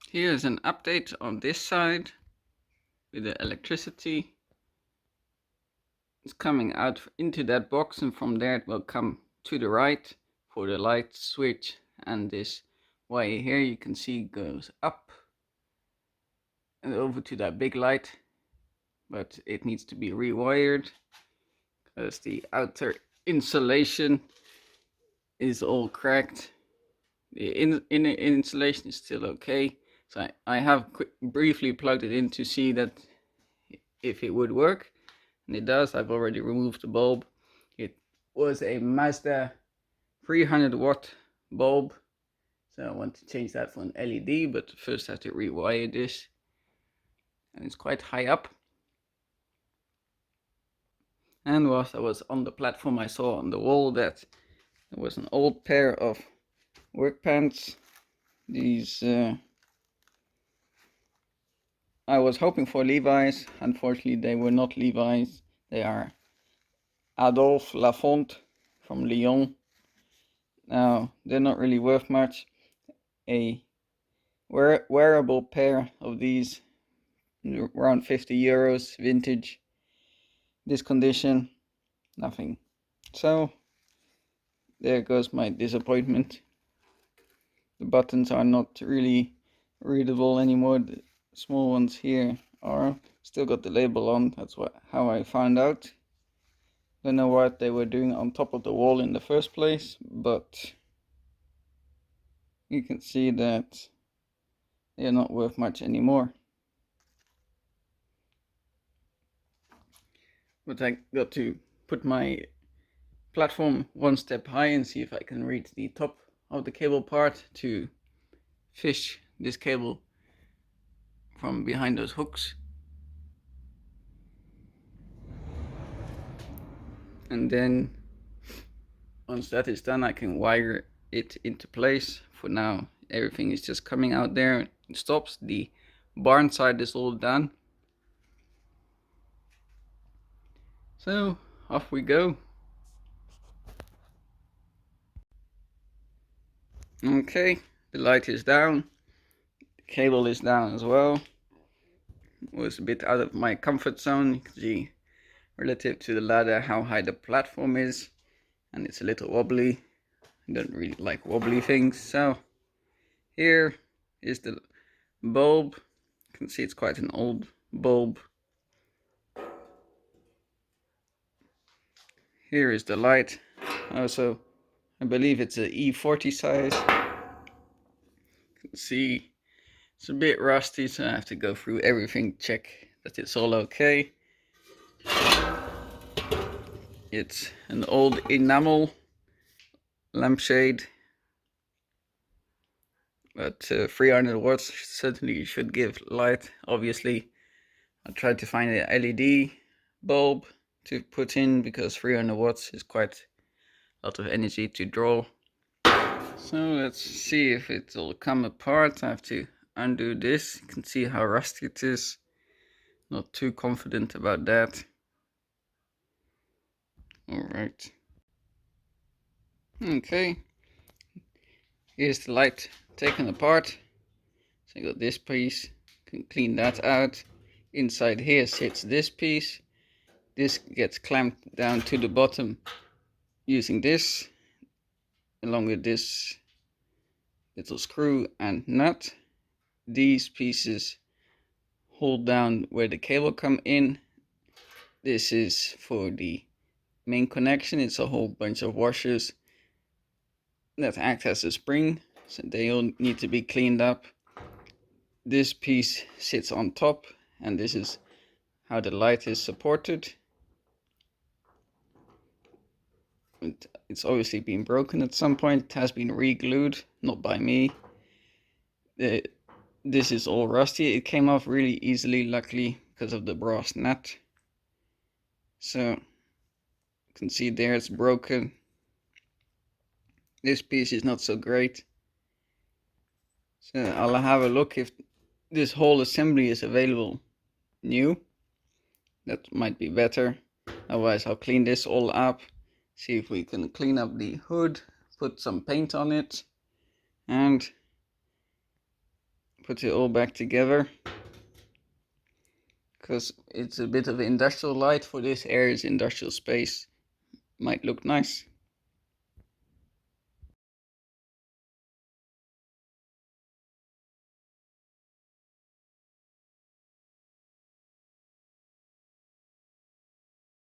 Here's an update on this side with the electricity. It's coming out into that box, and from there it will come to the right for the light switch, and this wire here you can see goes up and over to that big light, but it needs to be rewired because the outer insulation is all cracked. The inner insulation is still okay, so I have briefly plugged it in to see that if it would work, and it does. I've already removed the bulb. It was a Mazda 300 watt bulb, so I want to change that for an LED, but first I have to rewire this, and it's quite high up. And whilst I was on the platform, I saw on the wall that there was an old pair of work pants. These I was hoping for Levi's. Unfortunately, they were not Levi's. They are Adolphe Lafont from Lyon. Now, they're not really worth much. A wearable pair of these, around 50 euros, vintage. This condition, nothing. So, there goes my disappointment. The buttons are not really readable anymore. The small ones here are. Still got the label on. That's how I found out. Don't know what they were doing on top of the wall in the first place, but you can see that they're not worth much anymore. But I got to put my platform one step high and see if I can reach the top of the cable part to fish this cable from behind those hooks. And then once that is done, I can wire it into place. For now, everything is just coming out there. It stops. The barn side is all done. So off we go. Okay, the light is down. The cable is down as well. It was a bit out of my comfort zone. You can see relative to the ladder how high the platform is, and it's a little wobbly. I don't really like wobbly things. So here is the bulb. You can see it's quite an old bulb. Here is the light. Also, I believe it's a E40 size. You can see it's a bit rusty, so I have to go through everything, check that it's all okay. It's an old enamel lampshade, but 300 watts certainly should give light. Obviously, I tried to find an LED bulb to put in because 300 watts is quite a lot of energy to draw. So let's see if it'll come apart. I have to undo this. You can see how rusty it is. Not too confident about that. Alright. Okay. Here's the light taken apart. So I got this piece. Can clean that out. Inside here sits this piece. This gets clamped down to the bottom using this, along with this little screw and nut. These pieces hold down where the cable come in. This is for the main connection. It's a whole bunch of washers that act as a spring, so they all need to be cleaned up. This piece sits on top, and this is how the light is supported. It's obviously been broken at some point. It has been re-glued, not by me. This is all rusty. It came off really easily, luckily, because of the brass nut. So you can see there it's broken. This piece is not so great. So I'll have a look if this whole assembly is available new. That might be better. Otherwise I'll clean this all up. See if we can clean up the hood, put some paint on it, and put it all back together, because it's a bit of an industrial light for this area. Industrial space might look nice.